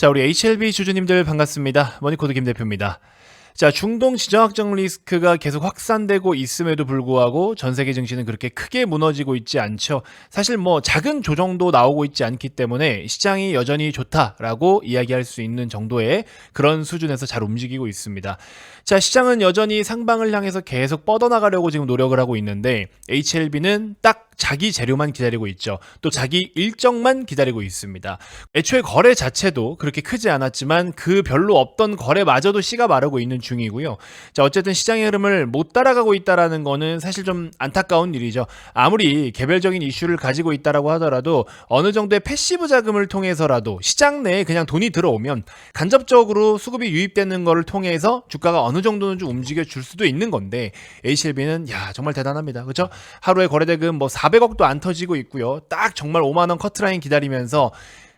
자, 우리 HLB 주주님들 반갑습니다. 머니코드 김 대표입니다. 자, 중동 지정학적 리스크가 계속 확산되고 있음에도 불구하고 전 세계 증시는 그렇게 크게 무너지고 있지 않죠. 사실 뭐 작은 조정도 나오고 있지 않기 때문에 시장이 여전히 좋다라고 이야기할 수 있는 정도의 그런 수준에서 잘 움직이고 있습니다. 자, 시장은 여전히 상방을 향해서 계속 뻗어나가려고 지금 노력을 하고 있는데 HLB는 딱 자기 재료만 기다리고 있죠. 또 자기 일정만 기다리고 있습니다. 애초에 거래 자체도 그렇게 크지 않았지만 그 별로 없던 거래마저도 씨가 마르고 있는 중이고요. 자, 어쨌든 시장의 흐름을 못 따라가고 있다라는 거는 사실 좀 안타까운 일이죠. 아무리 개별적인 이슈를 가지고 있다라고 하더라도 어느 정도의 패시브 자금을 통해서라도 시장 내에 그냥 돈이 들어오면 간접적으로 수급이 유입되는 거를 통해서 주가가 어느 정도는 좀 움직여 줄 수도 있는 건데 HLB는 야 정말 대단합니다. 그렇죠? 하루에 거래대금 뭐 400억도 안 터지고 있고요. 딱 정말 5만 원 커트라인 기다리면서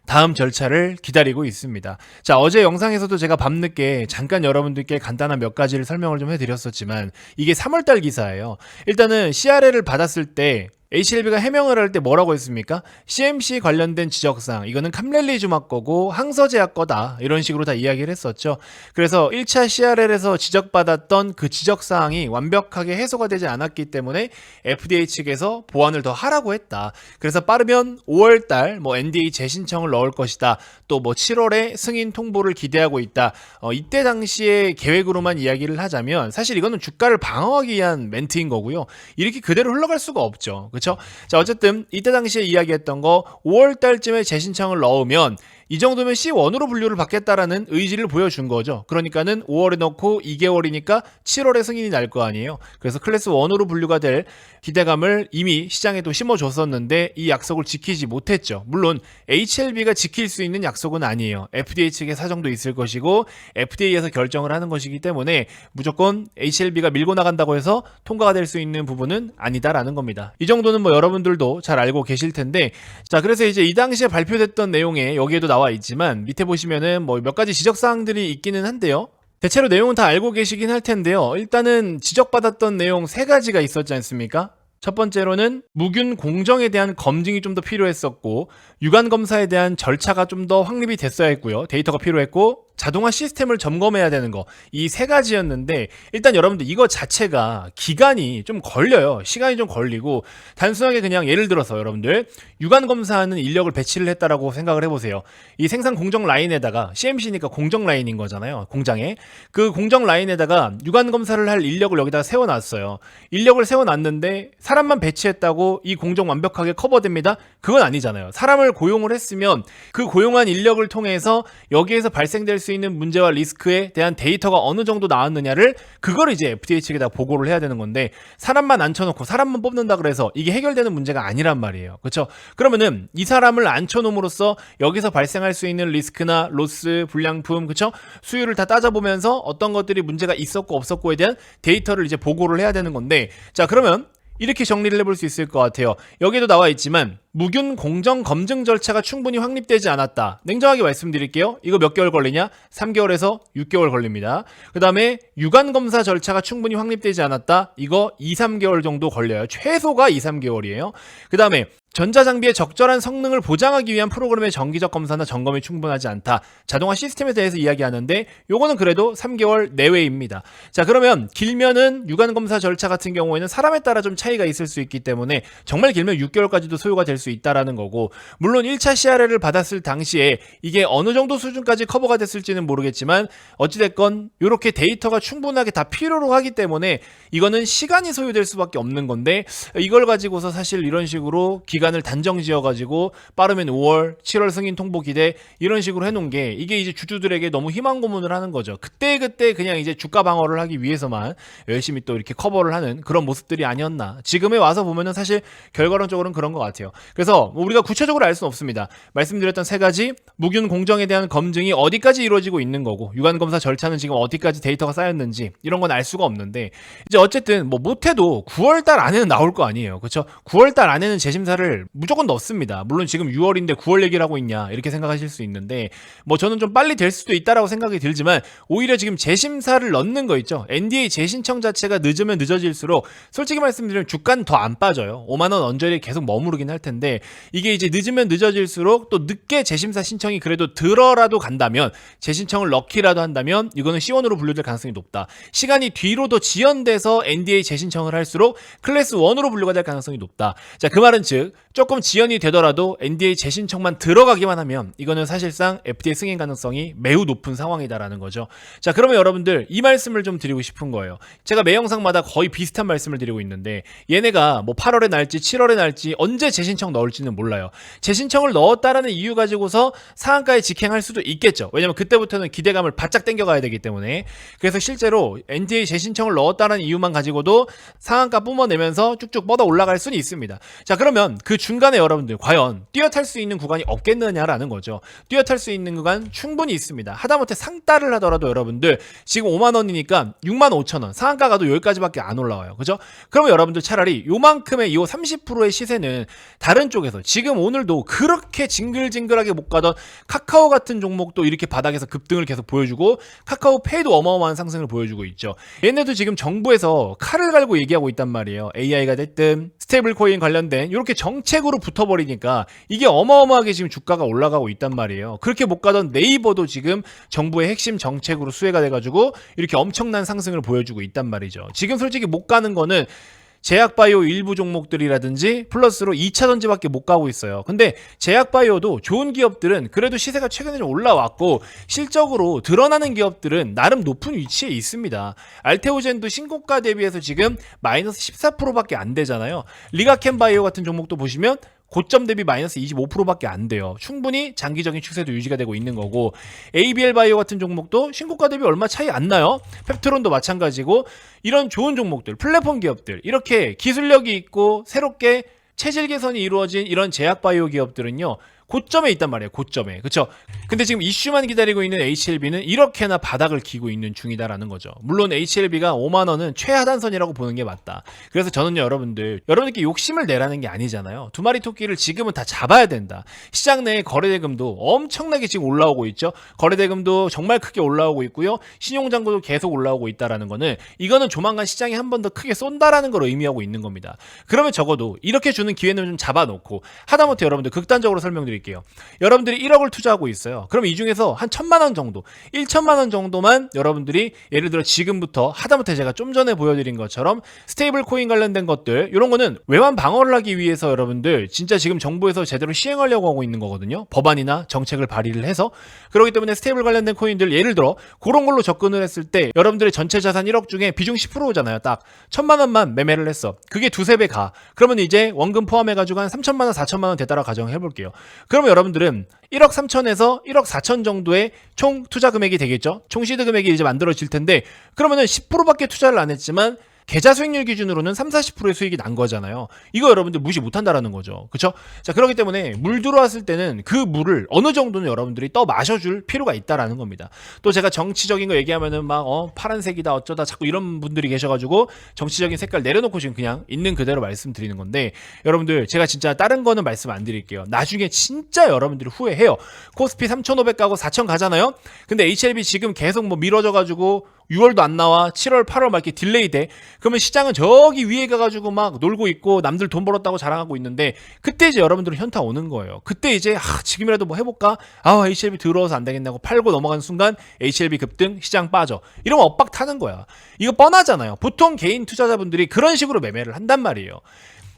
다음 절차를 기다리고 있습니다. 자, 어제 영상에서도 제가 밤늦게 잠깐 여러분들께 간단한 몇 가지를 설명을 좀 해드렸었지만 이게 3월달 기사예요. 일단은 CRL을 받았을 때 HLB가 해명을 할 때 뭐라고 했습니까? CMC 관련된 지적사항, 이거는 캄렐리주막 거고 항서제약 거다, 이런 식으로 다 이야기를 했었죠. 그래서 1차 CRL에서 지적받았던 그 지적사항이 완벽하게 해소가 되지 않았기 때문에 FDA 측에서 보완을 더 하라고 했다. 그래서 빠르면 5월달 뭐 NDA 재신청을 넣을 것이다. 또 뭐 7월에 승인 통보를 기대하고 있다. 이때 당시의 계획으로만 이야기를 하자면 사실 이거는 주가를 방어하기 위한 멘트인 거고요. 이렇게 그대로 흘러갈 수가 없죠. 그렇죠? 자, 어쨌든 이때 당시에 이야기했던 거 5월 달쯤에 재신청을 넣으면 이 정도면 C1으로 분류를 받겠다라는 의지를 보여준 거죠. 그러니까는 5월에 넣고 2개월이니까 7월에 승인이 날 거 아니에요. 그래서 클래스 1으로 분류가 될 기대감을 이미 시장에 또 심어줬었는데 이 약속을 지키지 못했죠. 물론 HLB가 지킬 수 있는 약속은 아니에요. FDA 측의 사정도 있을 것이고 FDA에서 결정을 하는 것이기 때문에 무조건 HLB가 밀고 나간다고 해서 통과가 될 수 있는 부분은 아니다라는 겁니다. 이 정도는 뭐 여러분들도 잘 알고 계실 텐데, 자, 그래서 이제 이 당시에 발표됐던 내용에 여기에도 나와 있지만 밑에 보시면은 뭐 몇 가지 지적사항들이 있기는 한데요. 대체로 내용은 다 알고 계시긴 할 텐데요. 일단은 지적받았던 내용 3가지가 있었지 않습니까? 첫 번째로는 무균 공정에 대한 검증이 좀 더 필요했었고, 유관 검사에 대한 절차가 좀 더 확립이 됐어야 했고요. 데이터가 필요했고, 자동화 시스템을 점검해야 되는 거, 이 3가지였는데 일단 여러분들 이거 자체가 기간이 좀 걸려요. 시간이 좀 걸리고, 단순하게 그냥 예를 들어서 여러분들 유관 검사하는 인력을 배치를 했다라고 생각을 해보세요. 이 생산 공정 라인에다가 CMC니까 공정 라인인 거잖아요. 공장에 그 공정 라인에다가 유관 검사를 할 인력을 여기다가 세워놨어요. 인력을 세워놨는데 사람만 배치했다고 이 공정 완벽하게 커버됩니다? 그건 아니잖아요. 사람을 고용을 했으면 그 고용한 인력을 통해서 여기에서 발생될 수 있는 문제와 리스크에 대한 데이터가 어느 정도 나왔느냐를 그걸 이제 FDA 측에다 보고를 해야 되는 건데, 사람만 앉혀놓고 사람만 뽑는다 그래서 이게 해결되는 문제가 아니란 말이에요. 그렇죠? 그러면은 이 사람을 앉혀놓음으로써 여기서 발생할 수 있는 리스크나 로스, 불량품, 그렇죠? 수율을 다 따져보면서 어떤 것들이 문제가 있었고 없었고에 대한 데이터를 이제 보고를 해야 되는 건데, 자, 그러면 이렇게 정리를 해볼 수 있을 것 같아요. 여기도 나와 있지만 무균 공정 검증 절차가 충분히 확립되지 않았다. 냉정하게 말씀드릴게요. 이거 몇 개월 걸리냐? 3개월에서 6개월 걸립니다. 그 다음에 유관 검사 절차가 충분히 확립되지 않았다. 이거 2, 3개월 정도 걸려요. 최소가 2, 3개월이에요. 그 다음에 전자장비의 적절한 성능을 보장하기 위한 프로그램의 정기적 검사나 점검이 충분하지 않다. 자동화 시스템에 대해서 이야기하는데 요거는 그래도 3개월 내외입니다. 자, 그러면 길면은 유관검사 절차 같은 경우에는 사람에 따라 좀 차이가 있을 수 있기 때문에 정말 길면 6개월까지도 소요가 될 수 있다라는 거고, 물론 1차 CRL을 받았을 당시에 이게 어느 정도 수준까지 커버가 됐을지는 모르겠지만 어찌됐건 이렇게 데이터가 충분하게 다 필요로 하기 때문에 이거는 시간이 소요될 수밖에 없는 건데, 이걸 가지고서 사실 이런 식으로 기간을 단정 지어가지고 빠르면 5월, 7월 승인 통보 기대 이런 식으로 해놓은 게 이게 이제 주주들에게 너무 희망 고문을 하는 거죠. 그때 그냥 이제 주가 방어를 하기 위해서만 열심히 또 이렇게 커버를 하는 그런 모습들이 아니었나. 지금에 와서 보면은 사실 결과론적으로는 그런 것 같아요. 그래서 우리가 구체적으로 알 수는 없습니다. 말씀드렸던 3가지 무균 공정에 대한 검증이 어디까지 이루어지고 있는 거고, 유관 검사 절차는 지금 어디까지 데이터가 쌓였는지 이런 건 알 수가 없는데, 이제 어쨌든 뭐 못해도 9월달 안에는 나올 거 아니에요. 그렇죠? 9월달 안에는 재심사를 주가를 무조건 넣습니다. 물론 지금 6월인데 9월 얘기를 하고 있냐 이렇게 생각하실 수 있는데 뭐 저는 좀 빨리 될 수도 있다라고 생각이 들지만 오히려 지금 재심사를 넣는 거 있죠. NDA 재신청 자체가 늦으면 늦어질수록 솔직히 말씀드리면 주가는 더 안 빠져요. 5만 원 언저리에 계속 머무르긴 할 텐데 이게 이제 늦으면 늦어질수록 또 늦게 재심사 신청이 그래도 들어라도 간다면 재신청을 넣기라도 한다면 이거는 C1으로 분류될 가능성이 높다. 시간이 뒤로 더 지연돼서 NDA 재신청을 할수록 클래스 1으로 분류가 될 가능성이 높다. 자, 그 말은 즉 조금 지연이 되더라도 NDA 재신청만 들어가기만 하면 이거는 사실상 FDA 승인 가능성이 매우 높은 상황이다라는 거죠. 자, 그러면 여러분들 이 말씀을 좀 드리고 싶은 거예요. 제가 매 영상마다 거의 비슷한 말씀을 드리고 있는데 얘네가 뭐 8월에 날지 7월에 날지 언제 재신청 넣을지는 몰라요. 재신청을 넣었다라는 이유 가지고서 상한가에 직행할 수도 있겠죠. 왜냐면 그때부터는 기대감을 바짝 당겨가야 되기 때문에. 그래서 실제로 NDA 재신청을 넣었다는 이유만 가지고도 상한가 뿜어내면서 쭉쭉 뻗어 올라갈 수는 있습니다. 자, 그러면 그 중간에 여러분들 과연 뛰어탈 수 있는 구간이 없겠느냐라는 거죠. 뛰어탈 수 있는 구간 충분히 있습니다. 하다못해 상따를 하더라도 여러분들 지금 5만 원이니까 6만 5천 원 상한가 가도 여기까지밖에 안 올라와요. 그죠? 그러면 여러분들 차라리 요만큼의 이 30%의 시세는 다른 쪽에서 지금 오늘도 그렇게 징글징글하게 못 가던 카카오 같은 종목도 이렇게 바닥에서 급등을 계속 보여주고 카카오페이도 어마어마한 상승을 보여주고 있죠. 얘네도 지금 정부에서 칼을 갈고 얘기하고 있단 말이에요. AI가 됐든 스테이블 코인 관련된 이렇게 정책으로 붙어버리니까 이게 어마어마하게 지금 주가가 올라가고 있단 말이에요. 그렇게 못 가던 네이버도 지금 정부의 핵심 정책으로 수혜가 돼가지고 이렇게 엄청난 상승을 보여주고 있단 말이죠. 지금 솔직히 못 가는 거는 제약바이오 일부 종목들이라든지 플러스로 2차전지밖에 못 가고 있어요. 근데 제약바이오도 좋은 기업들은 그래도 시세가 최근에 좀 올라왔고 실적으로 드러나는 기업들은 나름 높은 위치에 있습니다. 알테오젠도 신고가 대비해서 지금 마이너스 14%밖에 안 되잖아요. 리가켄바이오 같은 종목도 보시면 고점 대비 마이너스 25%밖에 안 돼요. 충분히 장기적인 추세도 유지가 되고 있는 거고 ABL 바이오 같은 종목도 신고가 대비 얼마 차이 안 나요. 펩트론도 마찬가지고 이런 좋은 종목들, 플랫폼 기업들 이렇게 기술력이 있고 새롭게 체질 개선이 이루어진 이런 제약 바이오 기업들은요. 고점에 있단 말이에요. 고점에. 그쵸? 근데 지금 이슈만 기다리고 있는 HLB는 이렇게나 바닥을 기고 있는 중이다라는 거죠. 물론 HLB가 5만 원은 최하단선이라고 보는 게 맞다. 그래서 저는요, 여러분들께 욕심을 내라는 게 아니잖아요. 두 마리 토끼를 지금은 다 잡아야 된다. 시장 내에 거래대금도 엄청나게 지금 올라오고 있죠. 거래대금도 정말 크게 올라오고 있고요. 신용잔고도 계속 올라오고 있다라는 거는 이거는 조만간 시장이 한 번 더 크게 쏜다라는 걸 의미하고 있는 겁니다. 그러면 적어도 이렇게 주는 기회는 좀 잡아놓고 하다못해 여러분들 극단적으로 설명드릴게요. 여러분들이 1억을 투자하고 있어요. 그럼 이 중에서 한 1,000만 원 정도, 1,000만 원 정도만 여러분들이 예를 들어 지금부터 하다못해 제가 좀 전에 보여드린 것처럼 스테이블 코인 관련된 것들 이런 거는 외환 방어를 하기 위해서 여러분들 진짜 지금 정부에서 제대로 시행하려고 하고 있는 거거든요. 법안이나 정책을 발의를 해서. 그렇기 때문에 스테이블 관련된 코인들 예를 들어 그런 걸로 접근을 했을 때 여러분들의 전체 자산 1억 중에 비중 10%잖아요. 딱 1,000만 원만 매매를 했어. 그게 두세 배 가. 그러면 이제 원금 포함해가지고 한 3,000만 원, 4,000만 원 되다라 가정해볼게요. 그러면 여러분들은 1억 3천에서 1억 4천 정도의 총 투자 금액이 되겠죠. 총 시드 금액이 이제 만들어질 텐데 그러면은 10%밖에 투자를 안 했지만 계좌 수익률 기준으로는 30-40%의 수익이 난 거잖아요. 이거 여러분들 무시 못한다라는 거죠. 그쵸? 자, 그렇기 때문에 물 들어왔을 때는 그 물을 어느 정도는 여러분들이 떠 마셔줄 필요가 있다라는 겁니다. 또 제가 정치적인 거 얘기하면은 막 파란색이다 어쩌다 자꾸 이런 분들이 계셔가지고 정치적인 색깔 내려놓고 지금 그냥 있는 그대로 말씀드리는 건데 여러분들 제가 진짜 다른 거는 말씀 안 드릴게요. 나중에 진짜 여러분들이 후회해요. 코스피 3,500 가고 4,000 가잖아요. 근데 HLB 지금 계속 뭐 미뤄져가지고 6월도 안 나와 7월 8월 막 이렇게 딜레이 돼. 그러면 시장은 저기 위에 가가지고 막 놀고 있고 남들 돈 벌었다고 자랑하고 있는데 그때 이제 여러분들은 현타 오는 거예요. 그때 이제 지금이라도 뭐 해볼까? HLB 들어와서 안 되겠냐고 팔고 넘어가는 순간 HLB 급등 시장 빠져. 이러면 엇박 타는 거야. 이거 뻔하잖아요. 보통 개인 투자자분들이 그런 식으로 매매를 한단 말이에요.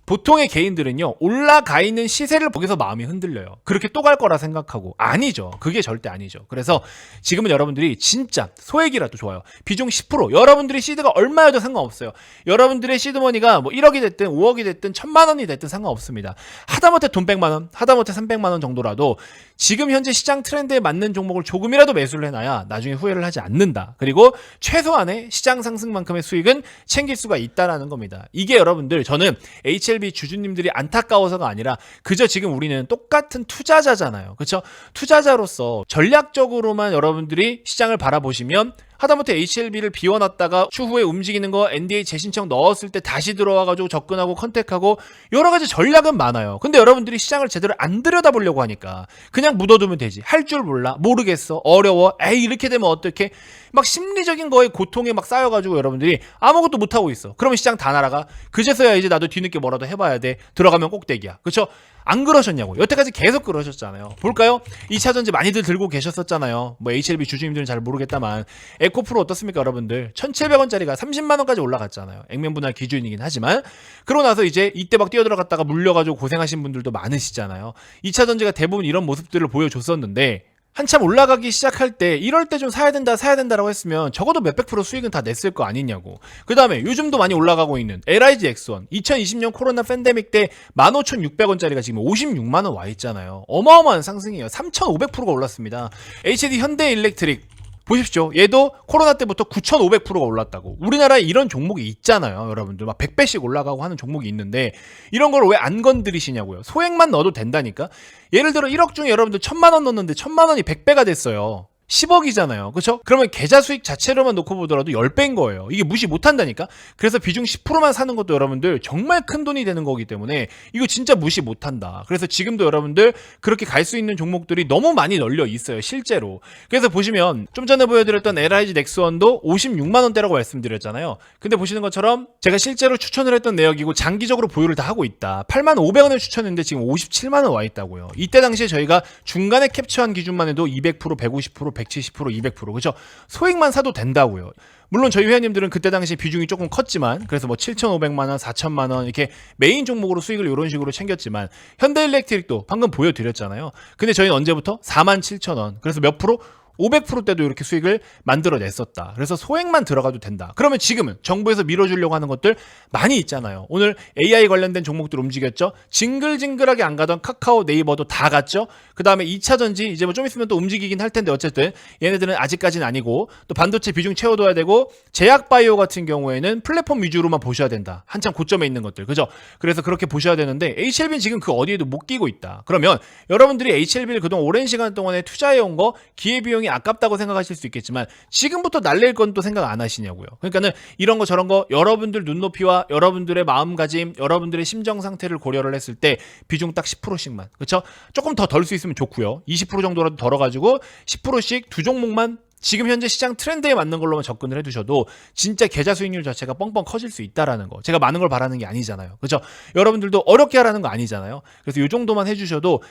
보통의 개인들은요 올라가 있는 시세를 보고서 마음이 흔들려요. 그렇게 또 갈 거라 생각하고 아니죠. 그게 절대 아니죠. 그래서 지금은 여러분들이 진짜 소액이라도 좋아요. 비중 10% 여러분들이 시드가 얼마여도 상관없어요. 여러분들의 시드머니가 뭐 1억이 됐든 5억이 됐든 1,000만 원이 됐든 상관없습니다. 하다못해 돈 100만 원 하다못해 300만 원 정도라도 지금 현재 시장 트렌드에 맞는 종목을 조금이라도 매수를 해놔야 나중에 후회를 하지 않는다. 그리고 최소한의 시장 상승만큼의 수익은 챙길 수가 있다라는 겁니다. 이게 여러분들 저는 HLB 주주님들이 안타까워서가 아니라 그저 지금 우리는 똑같은 투자자잖아요. 그렇죠? 투자자로서 전략적으로만 여러분들이 시장을 바라보시면 하다못해 HLB를 비워놨다가 추후에 움직이는 거 NDA 재신청 넣었을 때 다시 들어와가지고 접근하고 컨택하고 여러 가지 전략은 많아요. 근데 여러분들이 시장을 제대로 안 들여다보려고 하니까 그냥 묻어두면 되지. 할 줄 몰라, 모르겠어, 어려워, 에이 이렇게 되면 어떡해, 막 심리적인 거에 고통에 막 쌓여가지고 여러분들이 아무것도 못하고 있어. 그러면 시장 다 날아가. 그제서야 이제 나도 뒤늦게 뭐라도 해봐야 돼. 들어가면 꼭대기야. 그쵸? 안 그러셨냐고. 여태까지 계속 그러셨잖아요. 볼까요? 2차전지 많이들 들고 계셨었잖아요. 뭐 HLB 주주님들은 잘 모르겠다만 에코프로 어떻습니까 여러분들? 1,700원짜리가 30만원까지 올라갔잖아요. 액면분할 기준이긴 하지만 그러고 나서 이제 이때 막 뛰어들어갔다가 물려가지고 고생하신 분들도 많으시잖아요. 2차전지가 대부분 이런 모습들을 보여줬었는데 한참 올라가기 시작할 때 이럴 때 좀 사야 된다라고 했으면 적어도 몇백 프로 수익은 다 냈을 거 아니냐고. 그 다음에 요즘도 많이 올라가고 있는 LIG X1 2020년 코로나 팬데믹 때 15,600원짜리가 지금 56만원 와 있잖아요. 어마어마한 상승이에요. 3,500%가 올랐습니다. HD 현대일렉트릭 보십시오. 얘도 코로나 때부터 9,500%가 올랐다고. 우리나라에 이런 종목이 있잖아요. 여러분들 막 100배씩 올라가고 하는 종목이 있는데 이런 걸 왜 안 건드리시냐고요. 소액만 넣어도 된다니까. 예를 들어 1억 중에 여러분들 1,000만원 넣었는데 1,000만원이 100배가 됐어요. 10억이잖아요. 그쵸? 그러면 계좌 수익 자체로만 놓고 보더라도 10배인 거예요. 이게 무시 못한다니까? 그래서 비중 10%만 사는 것도 여러분들 정말 큰 돈이 되는 거기 때문에 이거 진짜 무시 못한다. 그래서 지금도 여러분들 그렇게 갈 수 있는 종목들이 너무 많이 널려 있어요. 실제로. 그래서 보시면 좀 전에 보여드렸던 LIG 넥스원도 56만원대라고 말씀드렸잖아요. 근데 보시는 것처럼 제가 실제로 추천을 했던 내역이고 장기적으로 보유를 다 하고 있다. 85,000원을 추천했는데 지금 57만원 와 있다고요. 이때 당시에 저희가 중간에 캡처한 기준만 해도 200%, 150%, 170%, 200% 그죠? 소액만 사도 된다고요. 물론 저희 회원님들은 그때 당시 비중이 조금 컸지만 그래서 뭐 7,500만원, 4,000만원 이렇게 메인 종목으로 수익을 이런 식으로 챙겼지만 현대일렉트릭도 방금 보여드렸잖아요. 근데 저희는 언제부터? 47,000원. 그래서 몇 프로? 500%대도 이렇게 수익을 만들어냈었다. 그래서 소액만 들어가도 된다. 그러면 지금은 정부에서 밀어주려고 하는 것들 많이 있잖아요. 오늘 AI 관련된 종목들 움직였죠. 징글징글하게 안 가던 카카오, 네이버도 다 갔죠. 그 다음에 2차전지 이제 뭐 좀 있으면 또 움직이긴 할 텐데 어쨌든 얘네들은 아직까지는 아니고 또 반도체 비중 채워둬야 되고 제약바이오 같은 경우에는 플랫폼 위주로만 보셔야 된다. 한참 고점에 있는 것들. 그죠? 그래서 그렇게 보셔야 되는데 HLB는 지금 그 어디에도 못 끼고 있다. 그러면 여러분들이 HLB를 그동안 오랜 시간 동안에 투자해온 거 기회비용이 아깝다고 생각하실 수 있겠지만 지금부터 날릴 건 또 생각 안 하시냐고요. 그러니까는 이런 거 저런 거 여러분들 눈높이와 여러분들의 마음가짐, 여러분들의 심정 상태를 고려를 했을 때 비중 딱 10%씩만. 그렇죠? 조금 더 덜 수 있으면 좋고요. 20% 정도라도 덜어가지고 10%씩 두 종목만 지금 현재 시장 트렌드에 맞는 걸로만 접근을 해두셔도 진짜 계좌 수익률 자체가 뻥뻥 커질 수 있다라는 거. 제가 많은 걸 바라는 게 아니잖아요. 그렇죠? 여러분들도 어렵게 하라는 거 아니잖아요. 그래서 이 정도만 해주셔도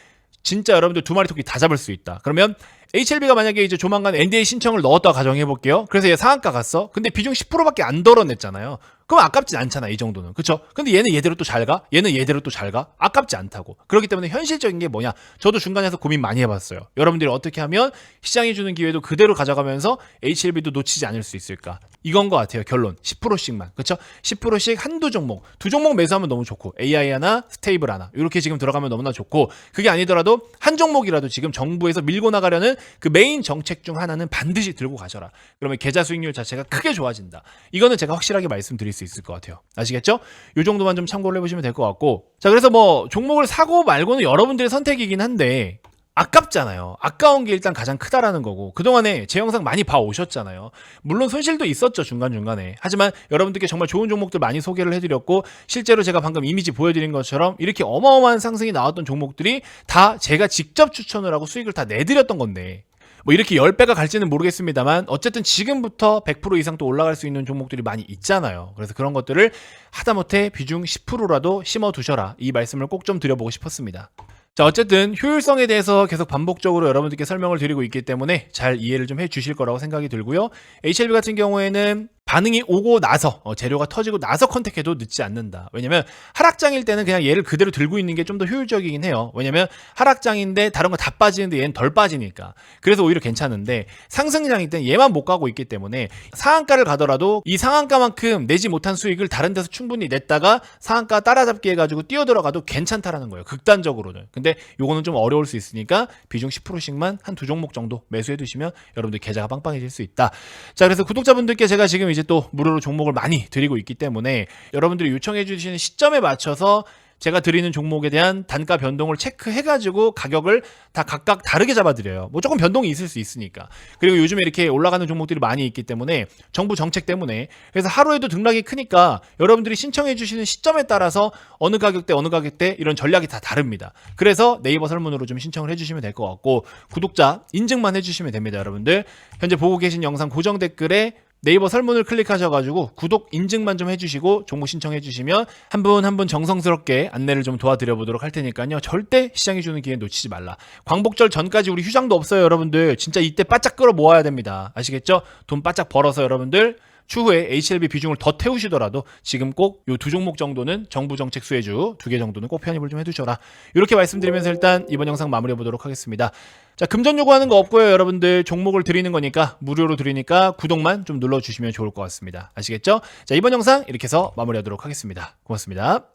진짜 여러분들 두 마리 토끼 다 잡을 수 있다. 그러면 HLB가 만약에 이제 조만간 NDA 신청을 넣었다 가정해 볼게요. 그래서 얘 상한가 갔어. 근데 비중 10%밖에 안 덜어냈잖아요. 그럼 아깝진 않잖아, 이 정도는. 그쵸? 근데 얘는 얘대로 또 잘 가? 얘는 얘대로 또 잘 가? 아깝지 않다고. 그렇기 때문에 현실적인 게 뭐냐? 저도 중간에서 고민 많이 해봤어요. 여러분들이 어떻게 하면 시장이 주는 기회도 그대로 가져가면서 HLB도 놓치지 않을 수 있을까? 이건 것 같아요. 결론. 10%씩만. 그쵸? 10%씩 한두 종목. 두 종목 매수하면 너무 좋고, AI 하나, 스테이블 하나. 이렇게 지금 들어가면 너무나 좋고, 그게 아니더라도 한 종목이라도 지금 정부에서 밀고 나가려는 그 메인 정책 중 하나는 반드시 들고 가셔라. 그러면 계좌 수익률 자체가 크게 좋아진다. 이거는 제가 확실하게 말씀드릴 수 있을 것 같아요. 아시겠죠? 이 정도만 좀 참고를 해보시면 될 것 같고, 자, 그래서 뭐 종목을 사고 말고는 여러분들의 선택이긴 한데 아깝잖아요. 아까운 게 일단 가장 크다라는 거고, 그동안에 제 영상 많이 봐오셨잖아요. 물론 손실도 있었죠, 중간중간에. 하지만 여러분들께 정말 좋은 종목들 많이 소개를 해드렸고, 실제로 제가 방금 이미지 보여드린 것처럼 이렇게 어마어마한 상승이 나왔던 종목들이 다 제가 직접 추천을 하고 수익을 다 내드렸던 건데, 뭐 이렇게 10배가 갈지는 모르겠습니다만 어쨌든 지금부터 100% 이상 또 올라갈 수 있는 종목들이 많이 있잖아요. 그래서 그런 것들을 하다못해 비중 10%라도 심어두셔라, 이 말씀을 꼭 좀 드려보고 싶었습니다. 자, 어쨌든 효율성에 대해서 계속 반복적으로 여러분들께 설명을 드리고 있기 때문에 잘 이해를 좀 해주실 거라고 생각이 들고요. HLB 같은 경우에는 반응이 오고 나서 재료가 터지고 나서 컨택해도 늦지 않는다. 왜냐면 하락장일 때는 그냥 얘를 그대로 들고 있는 게 좀 더 효율적이긴 해요. 왜냐면 하락장인데 다른 거 다 빠지는데 얘는 덜 빠지니까. 그래서 오히려 괜찮은데 상승장일 때는 얘만 못 가고 있기 때문에 상한가를 가더라도 이 상한가만큼 내지 못한 수익을 다른 데서 충분히 냈다가 상한가 따라잡기 해가지고 뛰어들어가도 괜찮다라는 거예요. 극단적으로는. 근데 요거는 좀 어려울 수 있으니까 비중 10%씩만 한 두 종목 정도 매수해 두시면 여러분들 계좌가 빵빵해질 수 있다. 자, 그래서 구독자분들께 제가 지금 이제 또 무료로 종목을 많이 드리고 있기 때문에 여러분들이 요청해 주시는 시점에 맞춰서 제가 드리는 종목에 대한 단가 변동을 체크해가지고 가격을 다 각각 다르게 잡아드려요. 뭐 조금 변동이 있을 수 있으니까. 그리고 요즘에 이렇게 올라가는 종목들이 많이 있기 때문에 정부 정책 때문에 그래서 하루에도 등락이 크니까 여러분들이 신청해 주시는 시점에 따라서 어느 가격대 이런 전략이 다 다릅니다. 그래서 네이버 설문으로 좀 신청을 해주시면 될 것 같고 구독자 인증만 해주시면 됩니다. 여러분들 현재 보고 계신 영상 고정 댓글에 네이버 설문을 클릭하셔가지고 구독 인증만 좀 해주시고 종목 신청해주시면 한 분 한 분 정성스럽게 안내를 좀 도와드려 보도록 할 테니까요. 절대 시장이 주는 기회 놓치지 말라. 광복절 전까지 우리 휴장도 없어요. 여러분들 진짜 이때 바짝 끌어 모아야 됩니다. 아시겠죠? 돈 바짝 벌어서 여러분들 추후에 HLB 비중을 더 태우시더라도 지금 꼭 요 두 종목 정도는 정부 정책 수혜주 2개 정도는 꼭 편입을 좀 해두셔라. 이렇게 말씀드리면서 일단 이번 영상 마무리해 보도록 하겠습니다. 자, 금전 요구하는 거 없고요. 여러분들 종목을 드리는 거니까 무료로 드리니까 구독만 좀 눌러주시면 좋을 것 같습니다. 아시겠죠? 자, 이번 영상 이렇게 해서 마무리하도록 하겠습니다. 고맙습니다.